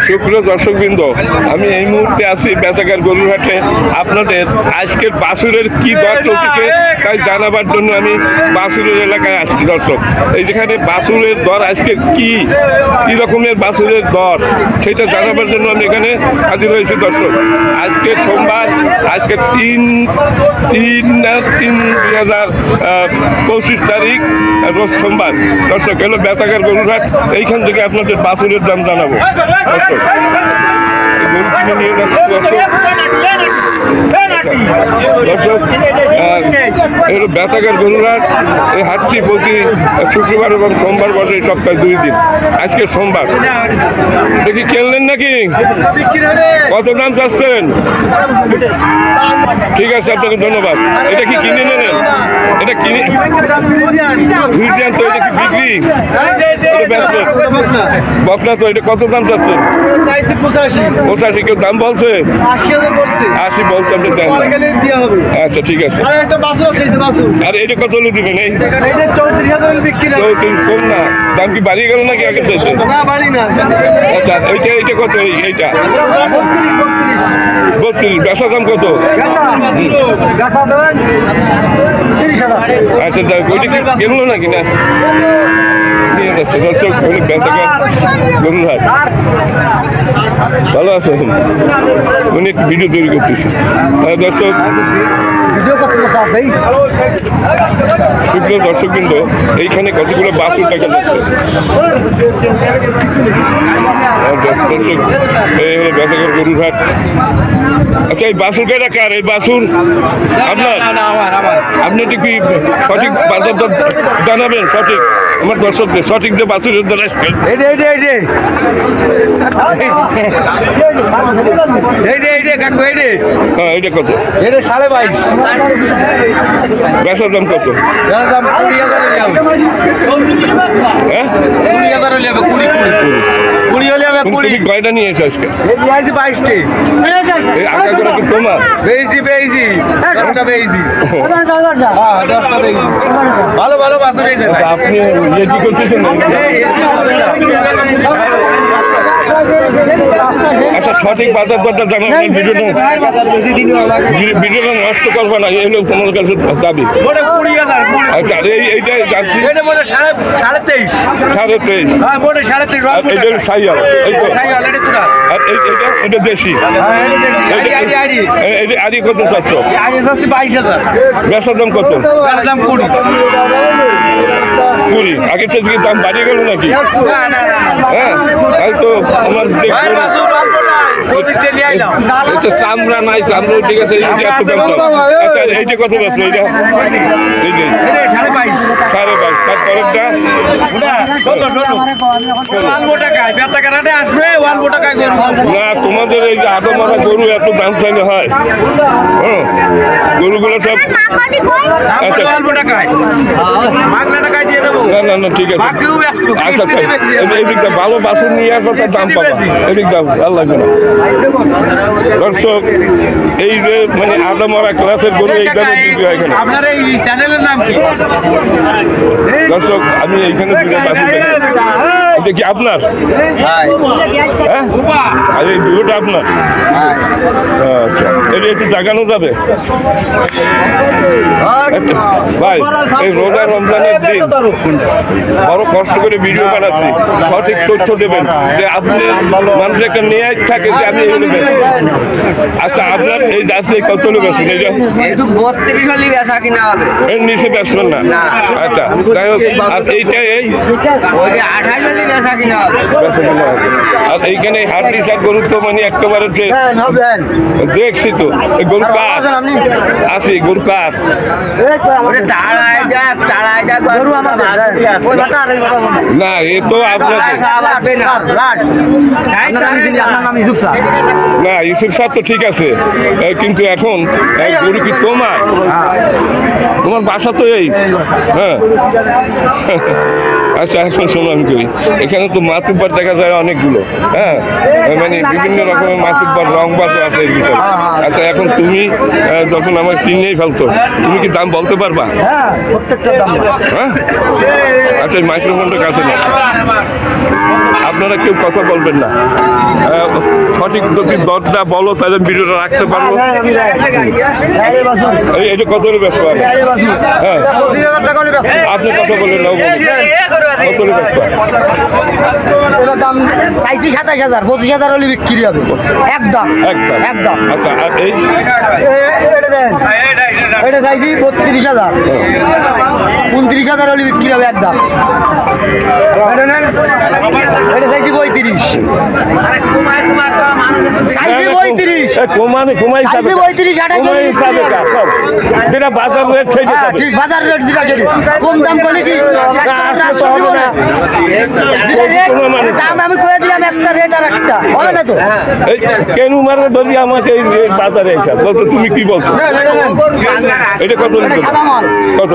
সুপ্রিয় দর্শকবৃন্দ, আমি এই মুহূর্তে আছি বেতাগার গরুর হাটে। আপনাদের আজকের বাছুরের কি দর চলছে তাই জানাবার জন্য আমি বাছুরের এলাকায় আসছি। দর্শক, এই যেখানে বাছুরের দর আজকে কি রকমের বাছুরের দর সেটা জানাবার জন্য আমি এখানে হাজির হয়েছি। দর্শক, আজকে সোমবার, আজকে 3/3/2025 তারিখ, রোজ সোমবার। দর্শক, এলো বেতাগার গরুর হাট। এইখান থেকে আপনাদের বাছুরের দাম জানাবো। দর্শক, গরু কিনে নিয়ে যাচ্ছি। দর্শক, এগুলো বেতাগার গরুর হাট। এই হাটটি প্রতি শুক্রবার এবং সোমবার বসে, সপ্তাহে 2 দিন। আজকে সোমবার। দেখি কিনলেন নাকি? কত দাম চাচ্ছেন? ঠিক আছে, আপনাকে ধন্যবাদ। এটা কি কিনে নেবেন? এটা কিনে ফ্রিজিয়ান তো, এটা কি বিক্রি? বকনা তো, এটা কত দাম চাচ্ছেন? 85। কেউ দাম বলছে? 80 বলছে। আচ্ছা, ঠিক আছে। আর এটা কত হলে দিবেন? এই 34 কম না? দাম কি বাড়িয়ে গেল নাকি আগে চাইছে? আচ্ছা, এইটা কত? এইটা 32। বেচা দাম কত? আচ্ছা, ওইটা কি কেনলো নাকি না? নিয়ে যাচ্ছে। দর্শক, বেতাগার গরুর হাট। ভালো আছেন? উনি একটু ভিডিও তৈরি করতেছে। দর্শক, সুপ্রিয় দর্শকবৃন্দ, এইখানে কতগুলো বাছুর দেখা যাচ্ছে। দর্শক, এই হলো বেতাগার গরুর হাট। আচ্ছা, এই বাছুর কয়টা কার? এই বাছুর আপনার? আপনি কি সঠিক বাজার দর জানাবেন? সঠিক আমার দর্শকদের সঠিক যে বাছুরের দর আসবে। হ্যাঁ, এটা কত? 22.5। বেচার দাম কত? 20,000। কয়টা নিয়ে এসে আজকে? 22টি। তোমার ভালো ভালো বাছুর। আপনি ইয়ে কি করতেছেন? আচ্ছা, সঠিক বাজার দরটা জানাবেন। ভিডিওটা নষ্ট করবে না, এই হলো তোমার কাছে দাবি। আচ্ছা, এইটা যাচ্ছি 23.5। এটা দেশি। আদি কত চাচ্ছ? 22,000। বেচার দাম কত? 20। আগের থেকে দাম বাড়িয়ে গেল নাকি? হ্যাঁ, তাই তো আমার চামড়া নাই, চামড়া ঠিক আছে। আচ্ছা, এইটা কত বেচলো? এইটা 22.5। তারপরেরটা না, তোমাদের এই যে আদমরা গরু এত দাম চাইলে হয়? গরুগুলো সব না, ঠিক আছে। আচ্ছা, এদিকটা ভালো বাছুর নিয়ে কথা দাম পাবা। এদিক দাম ভালো লাগবে না। দর্শক, এই যে মানে আদমরা ক্লাসের গরু এই দামে বিক্রি হয় এখানে। আপনার এই চ্যানেলের নাম কি? দর্শক, আমি এইখানে বাছুর দেখি। এটা কি আপনার? হ্যাঁ, আর এই দুটোটা আপনার? আচ্ছা, এটা একটু জাগানো যাবে ভাই? এই রোজা রমজানের দিন বড় কষ্ট করে ভিডিও বানাচ্ছি, সঠিক তথ্য দেবেন যে আপনি মানুষ একটা নিয়ে থাকে যে আমি এগুলো বেশি। আচ্ছা, আপনার এই যাচ্ছে কত লোক আছেন? এইটা এর নিচে বেচবেন না? আচ্ছা, যাই হোক। আর এইটা এই আর এইখানে হাড্ডি শাক গরু তো মানে একেবারে দেখছি তো। গরু কার আছে? গরু কার? না, এ তো আপনার না, ইউসুফ স্যার তো ঠিক আছে, কিন্তু এখন গরু কি তোমার? তোমার বাসা তো এই? হ্যাঁ। আচ্ছা, এখন শোনান করি, এখানে তো মাতুব্বার দেখা যায় অনেকগুলো। হ্যাঁ, মানে বিভিন্ন রকমের মাতুব্বার রংবাজও আছে এর ভিতরে। আচ্ছা, এখন তুমি যখন আমার কিনেই ফেলতো, তুমি কি দাম বলতে পারবা? হ্যাঁ, আচ্ছা, মাইক্রোফোনটা কাছে না। আপনারা কেউ কথা বলবেন না, সঠিক যদি দরটা বলো তাহলে ভিডিওটা রাখতে পারবো। এটা কত করে ব্যস্ত? হ্যাঁ আপনি কথা বলেন না, কত করে ব্যস্ত? এটার দাম চাইছি 27,000, 25,000 হলে বিক্রি হবে একদম একদম। আচ্ছা আর এই এটা চাইছি 32,000, 29,000 হলে বিক্রি হবে একদম। এটা চাইছি 35, চাইছি 35, চাইছি 35, 28 যেটা বাজার রেট সেই ঠিক বাজার রেট যেটা সেটা কম দাম করলে কি দাম আমি করে দিলাম একটা রেট আর একটা হবে না তো। কেন মারে ধরি আমাকে এই বাজারে তুমি কি বলছো? এটা কত? সাদা মাল কত?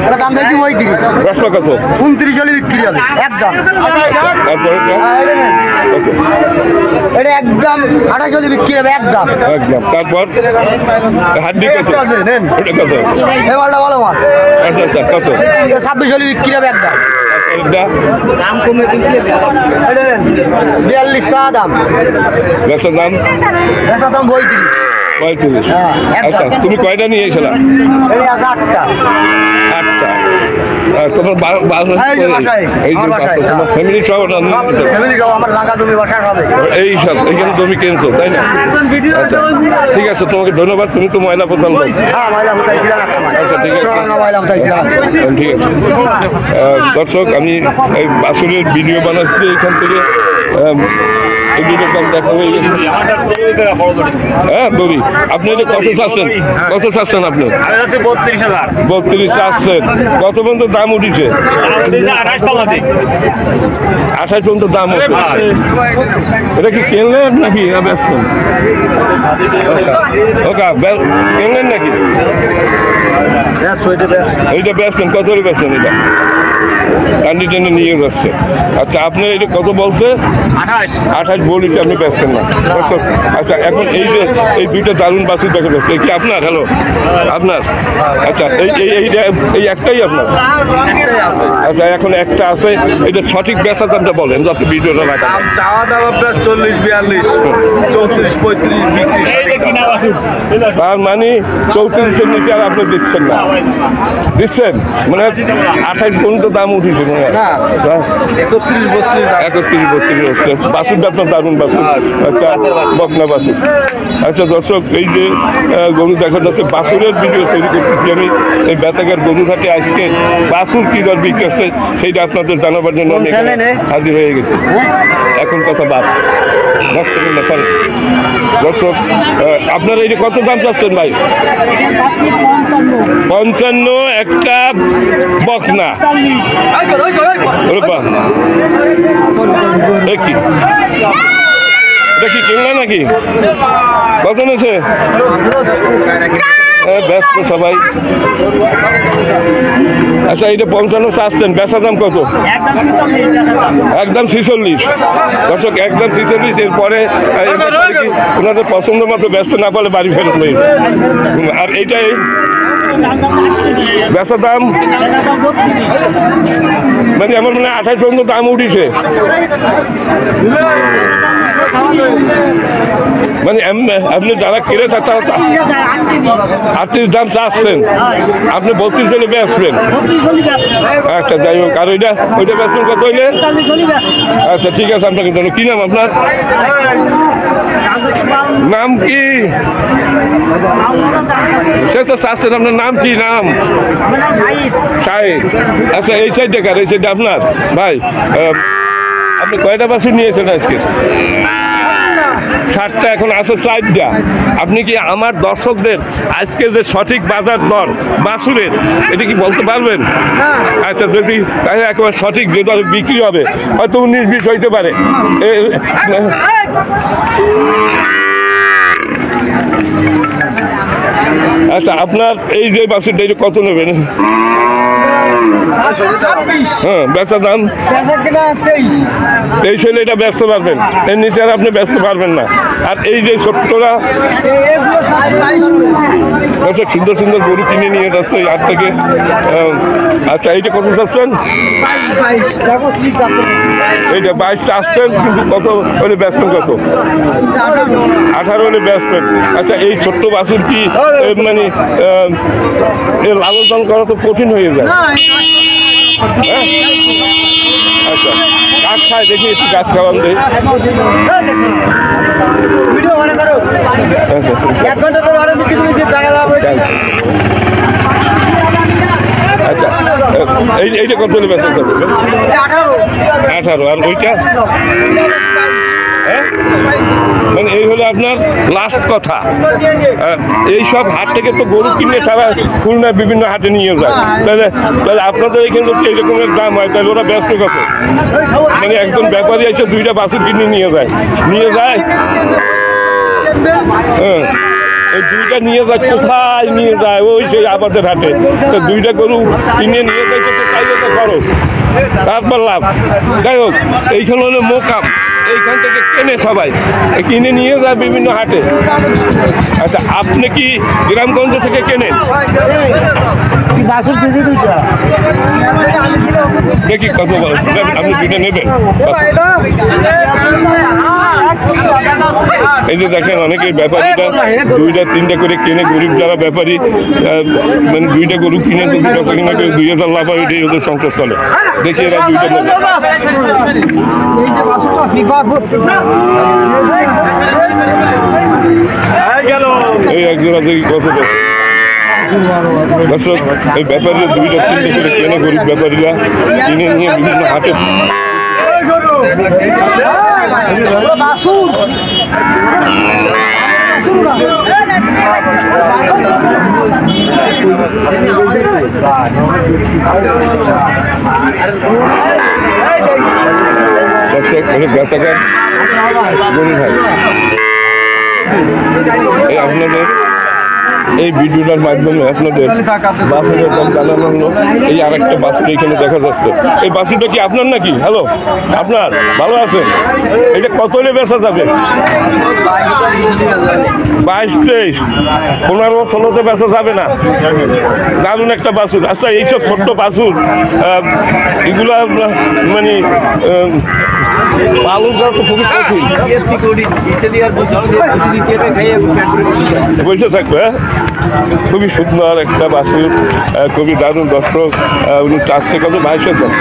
এটা দাম চাইছি 35, রসটা কত? 29 হলে বিক্রি হবে একদম। তারপরে এটা একদম 28 হলে বিক্রি হবে একদম। তারপর হাড্ডি কত? ওটা কত? এই মালটা ভালো মাল। আচ্ছা আচ্ছা কত? 26 হলে বিক্রি হবে একদম। দাম কমে কিন্তু 42 চা দাম, গাছের দাম এটা দাম 35। 35। হ্যাঁ, আচ্ছা একদম। তুমি কয়টা নিয়ে এসেছিলা? এই আছে 8টা। 8টা। তোমার এই যে বাসায়, এই যে আমার বাসায়, তোমার ফ্যামিলি সব ফ্যামিলি সব আমার জায়গা জমি বাসা হবে। এই সব এইখানে জমি কিনছো তাই না? আচ্ছা ঠিক আছে, তোমাকে ধন্যবাদ। তুমি তো ময়লা প্রধান লোক। হ্যাঁ ময়লা হতাইছিলাম একটা মাস। আচ্ছা ঠিক আছে, ময়লা হতাইছিলাম। ঠিক আছে। দর্শক আমি এই বাসুরের ভিডিও বানাচ্ছি এখান থেকে। এই ভিডিও কম দেখা হয়ে গেছে। হ্যাঁ দড়ি আপনি এটা কত চাচ্ছেন? কত চাচ্ছেন আপনি? 32 চাচ্ছেন। কত পর্যন্ত দাম উঠেছে? 28 পর্যন্ত দাম উঠেছে। এটা কি কিনলেন নাকি ব্যস্ত? কিনলেন নাকি? এইটা বেচবেন কত করে বেচবেন? এটা টান্ডি টেনে নিয়ে যাচ্ছে। আচ্ছা আপনি এটা কত বলছে? 28 বলিছে, আপনি বেচছেন না। আচ্ছা এখন এই যে এই দুইটা দারুণ বাছুর দেখা যাচ্ছে, কি আপনার? হ্যালো আপনার? আচ্ছা এই একটাই আপনার? আচ্ছা এখন একটা আছে, এটা সঠিক বেচা দামটা বলেন যাতে ভিডিওটা রাখা। চাওয়া দাম আপনার 40, 42, 34, 35 বিক্রি। তার মানে 34-এর নিচে আর আপনি দিচ্ছেন না? দিচ্ছেন মানে 28 পর্যন্ত দাম উঠেছে মনে হয়। 31, 32 হচ্ছে বাছুরটা আপনার দারুণ বাছুর, একটা বকনা বাছুর। আচ্ছা দর্শক এই যে গরু দেখা যাচ্ছে, বাছুরের ভিডিও তৈরি করতেছি আমি এই বেতাগার গরুঘাটে। আজকে বাছুর কি দর বিক্রি হচ্ছে সেইটা আপনাদের জানাবার জন্য আমি হাজির হয়ে গেছি। এখন কথা বাদ নষ্ট করলে পারে। দর্শক আপনারা এই যে কত দাম চাচ্ছেন ভাই? 55 একটা বকনা। দেখি দেখি কিনলে নাকি? কত নেছে? ব্যস্ত সবাই। আচ্ছা এইটা 55 চাচ্ছেন, বেচা দাম কত? একদম 46। দর্শক একদম 46। এরপরে ওনাদের পছন্দ মতো ব্যস্ত না পারলে বাড়ি ফেরত নেই। আর এইটাই বেচা দাম মানে আমার মানে 28 পর্যন্ত দাম উঠেছে। মানে আপনি যারা কিনে থাকতে 38 দাম চাচ্ছেন, আপনি 32 হলে বেচবেন। আচ্ছা যাই হোক, আর ওইটা বেচবেন কত হইলে? আচ্ছা ঠিক আছে, আপনাকে জানো কি নাম আপনার? নাম কি? সে তো চাচ্ছেন, আপনার নাম কি? নাম শাহিদ। আচ্ছা এই সাইডটা কার? এই সাইডটা আপনার ভাই? আপনি কয়টা বাছুর নিয়েছেন আজকে? 60টা, এখন আছে 4টা। আপনি কি আমার দর্শকদের আজকে যে সঠিক বাজার দর বাছুরের এটা কি বলতে পারবেন? আচ্ছা যদি তাহলে একেবারে সঠিক যে দরে বিক্রি হবে, হয়তো 19-20 হইতে পারে। আচ্ছা আপনার এই যে বাছুরটা এটা কত নেবেন? হ্যাঁ, বেচা দাম 23 হলে এটা ব্যস্ত পারবেন, এর নিচে আর আপনি ব্যস্ত পারবেন না। আর এই যে ছোট্টরা আচ্ছা, সুন্দর সুন্দর গরু কিনে নিয়ে যাচ্ছে এই হাট থেকে। আচ্ছা, এইটা কত চাচ্ছেন? এইটা 22 আসছেন, কিন্তু কত হলে ব্যস্ত? কত? 18 হলে ব্যস্ত। আচ্ছা, এই ছোট্ট বাছুর কি মানে এর লালন পালন করা তো কঠিন হয়ে যায়? হ্যাঁ? আচ্ছা, গাছ খায়, দেখি একটু গাছ খাওয়ান দেয়। আচ্ছা, এইটা কত হলে ব্যস্ত যাবে? 18। আর ওইটা? হ্যাঁ, মানে এই হলো আপনার লাস্ট কথা। এই সব হাট থেকে তো গরু কিনে সারা খুলনায় বিভিন্ন হাটে নিয়ে যায়, তাহলে আপনাদের এখানে যদি এইরকমের দাম হয় তাহলে ওরা ব্যস্ত কত? মানে একজন ব্যাপারী এসে 2টা বাছুর কিনে নিয়ে যায়। হ্যাঁ, এই 2টা নিয়ে যায় কোথায়? নিয়ে যায় ওই যে আমাদের হাটে। তো 2টা গরু কিনে নিয়ে যায় তো তাইলে তো খরচ, তারপর লাভ। যাই হোক, এইখানে হলো মোকাম, এইখান থেকে কেনে সবাই, কিনে নিয়ে যায় বিভিন্ন হাটে। আচ্ছা, আপনি কি গ্রামগঞ্জ থেকে কেনেন? দেখি কত আপনি 2টা নেবেন? এই যে দেখেন, অনেকে ব্যাপারীরা 2টা 3টা করে কেনে, গরিব যারা ব্যাপারী মানে 2টা গরু কিনে তো 2 টাকা কিনে 2000 লাভ হয়, এটাই ওদের সংসার চলে। দেখি এরা 2টা নেবে। এই একজোড়া দেখি কত দর্শক, এই ব্যাপারীরা 2টা 3টা করে কেনে, গরিব ব্যাপারীরা কিনে নিয়ে বিভিন্ন হাটে। বেচাকার গরু ভাই, আপনাদের এই ভিডিওটার মাধ্যমে আপনাদের বাছুরের দাম জানানো হলো। এই আরেকটা বাছুর এখানে দেখা যাচ্ছে। এই বাছুরটা কি আপনার নাকি? হ্যালো, আপনার? ভালো আছেন? এটা কত হলে বেচা যাবে? 22, 23, 15, 16তে বেচা যাবে না? দারুণ একটা বাছুর। আচ্ছা, এইসব ছোট্ট বাছুর এগুলা মানে পালন করা তো খুবই কঠিন। বসে থাকবে। খুবই সুন্দর একটা বাছুর, খুবই দারুণ। দর্শক, উনি চাচ্ছে কত? 22,000।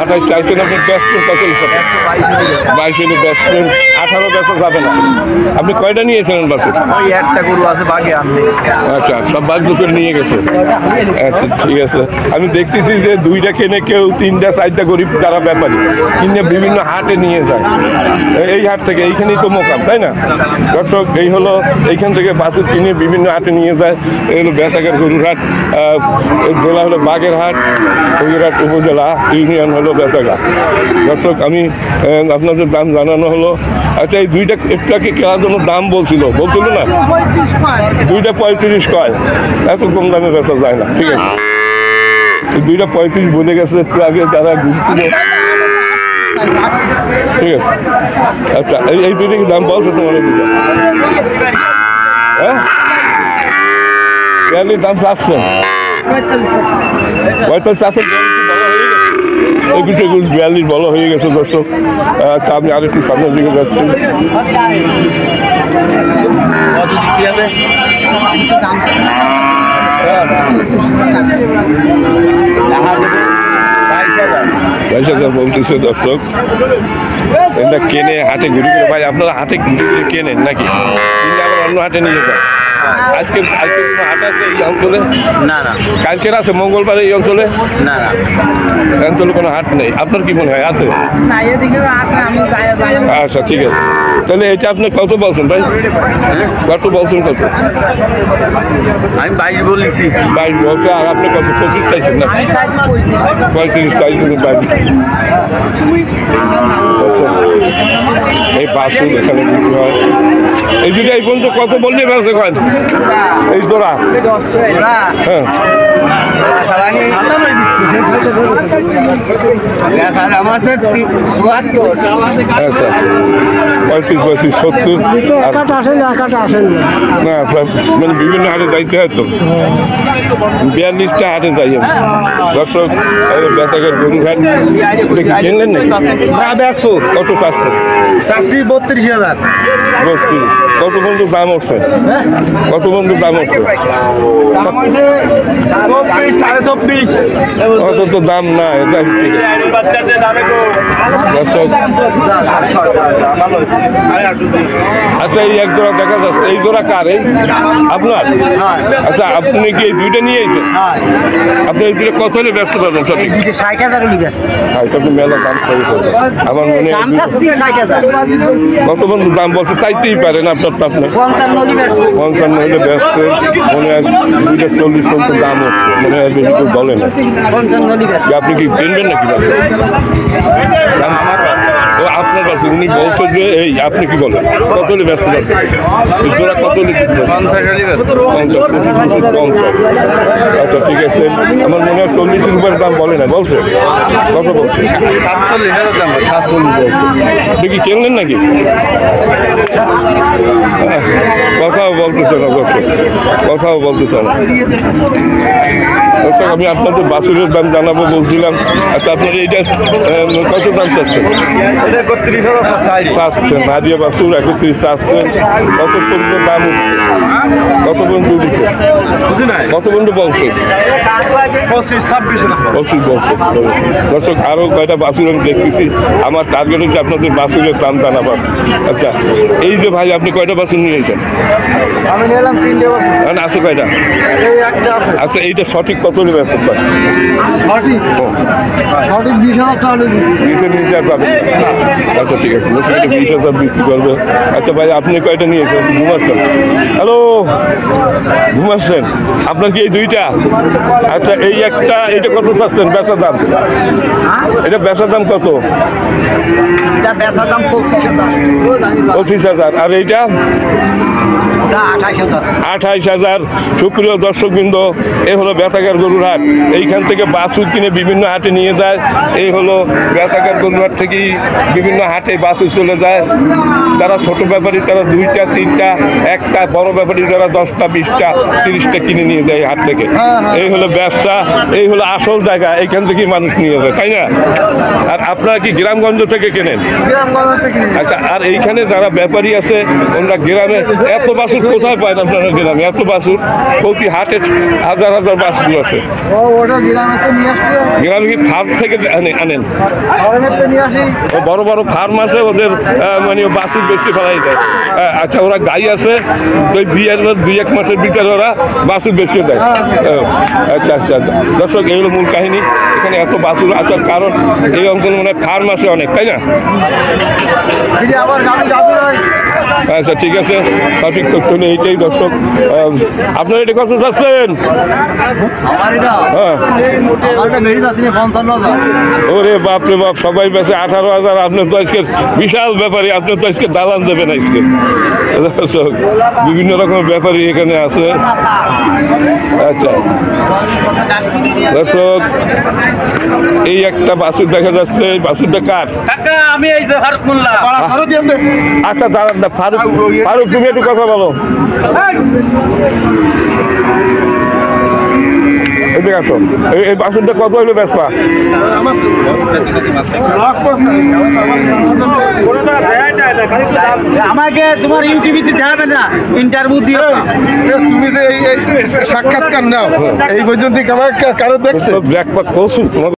28 চাইছেন আপনি, ব্যস্ত কত? 22 হলে ব্যস্ত। 18 বেচা যাবে না। আপনি কয়টা নিয়েছিলেন বাছুর? একটা গরু আছে বাকি আমি। আচ্ছা, সব বাছুর করে নিয়ে গেছে। আচ্ছা, ঠিক আছে। আমি দেখতেছি যে 2টা কেনে, কেউ 3টা 4টা গরিব যারা ব্যাপারী কিনে বিভিন্ন হাটে নিয়ে যায়। এই হাট থেকে, এইখানেই তো মোকাম, তাই না দর্শক? এই হলো এইখান থেকে বাছুর কিনে বিভিন্ন হাটে নিয়ে যায়। এই হলো বেতাগের গরুর হাট। জেলা হলো বাগেরহাট, ফকিরহাট উপজেলা, ইউনিয়ন হলো বেতাগা। দর্শক, আমি আপনাদের দাম জানানো হলো। আচ্ছা, এই 2টা একটাকে কেনার জন্য দাম বলছিল না? 2টা 35 কয়, এত কম দামে বেচা যায় না। ঠিক আছে, 2টা 35 বলে গেছে একটু আগে যারা ঘুরছিল। ঠিক আছে, আচ্ছা, এই 2টা কি দাম বলছো তোমার? হ্যাঁ, দাম চাচ্ছেন 45 চাচ্ছেন। এই 2টা গরু 42 বলা হয়ে গেছে দর্শক। আচ্ছা, আমি আরেকটু সামনের দিকে যাচ্ছি। বলতেছে দর্শক, এটা কেনে হাটে ঘুরে ঘুরে। ভাই, আপনারা হাটে ঘুরে ঘুরে কেনেন নাকি? আবার অন্য হাটে নিয়ে যান? আজকে কোনো হাট আছে এই অঞ্চলে? না না। কালকের আছে মঙ্গলবার এই অঞ্চলে? না না, অঞ্চলে কোনো হাট নেই। আপনার কি মনে হয় আছে? আচ্ছা, ঠিক আছে। তাহলে এটা আপনি কত বলছেন ভাই? কত বলছেন? কত? আমি 22 বলেছি। 22 বলছে। আর আপনি কত? 25 চাইছেন না? 35 চাইছেন। এই বাছুর এখানে বিক্রি হয়। এই দুটো এই পর্যন্ত কত বললে বেঁচে কয় এই জোড়া? হ্যাঁ আচ্ছা 35, 35, 70 না মানে বিভিন্ন হাটে যাইতে হয় তো 42টা হাটে যাই আমি। দর্শক বেতাকের গরুঘাট দেখি কিনলেন নাকি? কত চাচ্ছেন? 32,000। 32। কত বন্ধু দাম উঠছে? কত বন্ধু দাম উঠছে? 24, 24.5। অত তো দাম না এটা ঠিক আছে। দর্শক আচ্ছা এই এক জোড়া দেখা যাচ্ছে, এই জোড়া কার? এই আপনার? আচ্ছা আপনি কি এই দুইটা নিয়ে এসেছেন? আপনি এই দুটো কত হলে ব্যস্ত পাবেন সঠিক? 60,000 এটা তো মেলা দাম পড়ে যাবে। আমার মনে হয় 60,000 কত বন্ধু দাম বলতে চাইতেই পারেন আপনার তো আপনার 55 হলে ব্যস্ত মনে হয় 240 পর্যন্ত দাম হচ্ছে মনে হয় বেশি কেউ বলে না। আপনি কি কিনবেন নাকি? ও আপনার কাছে উনি বলছে যে এই আপনি কি বলেন কত হলে ব্যস্ত পাচ্ছেন? জোড়া কত হলে? 50। আচ্ছা ঠিক আছে, আমার মনে হয় 40 রুপির দাম বলে না, বলছে কত বলছে? 47,000 দাম। 47। দেখি কিনলেন নাকি? কথাও বলতেছে না, কথাও বলতেছে না। দর্শক আমি আপনাদের বাছুরের দাম জানাবো বলছিলাম। আচ্ছা আপনার এইটা কত দাম চাচ্ছেন? চাচ্ছেন নাদিয়া বাছুর 31 চাচ্ছেন। কত পর্যন্ত দাম উঠছে? কত পর্যন্ত উঠছে? কত পর্যন্ত বলছে? 25 বলছে। দর্শক আরো কয়টা বাছুর আমি দেখতেছি, আমার টার্গেট হচ্ছে আপনাদের বাছুরের দাম জানাবার। আচ্ছা এই যে ভাই আপনি কয়টা বাছুর নিয়েছেন? আমি নিলাম 3টে বছর। মানে আছে কয়টা? এই একটা আছে। আচ্ছা এইটা সঠিক কত হলে ব্যস্ত পায়? সঠিক 20,000 টাকা হলে দিচ্ছি। নিচে নিচে আর পাবেন? আচ্ছা ঠিক আছে, 20,000 বিক্রি করবে। আচ্ছা ভাই আপনি কয়টা নিয়েছেন? ঘুমাচ্ছেন? হ্যালো ঘুমাচ্ছেন? আপনার কি এই দুইটা? আচ্ছা এই একটা, এটা কত চাচ্ছেন বেচার দাম? এটা বেচার দাম কত? 25,000। আর এইটা 28,000। সুপ্রিয় দর্শকবৃন্দ, এই হলো বেতাকার গরুর হাট। এইখান থেকে বাছুর কিনে বিভিন্ন হাটে নিয়ে যায়। এই হলো বেতাকার গরুর হাট থেকেই বিভিন্ন হাটে বাছুর চলে যায়। যারা ছোট ব্যাপারী তারা 2টা 3টা, একটা বড় ব্যাপারী যারা 10টা 20টা 30টা কিনে নিয়ে যায় হাট থেকে। এই হলো ব্যবসা, এই হলো আসল জায়গা, এইখান থেকেই মানুষ নিয়ে যায়, তাই না? আর আপনারা কি গ্রামগঞ্জ থেকে কেনেন? আচ্ছা আর এইখানে যারা ব্যাপারী আছে ওনারা গ্রামে এত বাছুর কোথায় পায় না? আপনারা গ্রামে এত বাছুর প্রতি হাটে হাজার হাজার বাছুর আছে। গ্রামে কি ফার্ম থেকে আনেন? ও বড় বড় ফার্ম আছে ওদের, মানে বাছুর বেশি ফেলাই দেয়। আচ্ছা ওরা গাই আছে ওই বিয়ের 2-1 মাসের ভিতরে ওরা বাছুর বেশি দেয়। আচ্ছা আচ্ছা দর্শক এই হলো মূল কাহিনী। এখানে এত বাছুর আসার কারণ এই অঞ্চলে মনে হয় ফার্ম আছে অনেক, তাই না? আচ্ছা ঠিক আছে, সঠিক তথ্য নেই এইটাই। দর্শক আপনারা এটা কত চাচ্ছেন? ওরে বাপরে বাপ, সবাই বেঁচে 18,000। আপনার তো আজকে বিশাল ব্যাপারী, আপনার তো আজকে দালান দেবেন আজকে। দর্শক বিভিন্ন রকমের ব্যাপারী এখানে আছে। আচ্ছা দর্শক এই একটা বাছুর দেখা যাচ্ছে, এই বাছুরটা কার? আমি এই যে ফারুক মোল্লা। আচ্ছা দাঁড়ান না, ফারুক তুমি একটু কথা বলো। এদিকে আসো, এই বাছুরটা কত হইলো বেচবা? আমাকে তোমার ইউটিউবে দেখাবে না, ইন্টারভিউ দিও। তুমি যে এই সাক্ষাৎকার নাও এই পর্যন্ত কারো দেখছে? ব্ল্যাক পাক কৌশল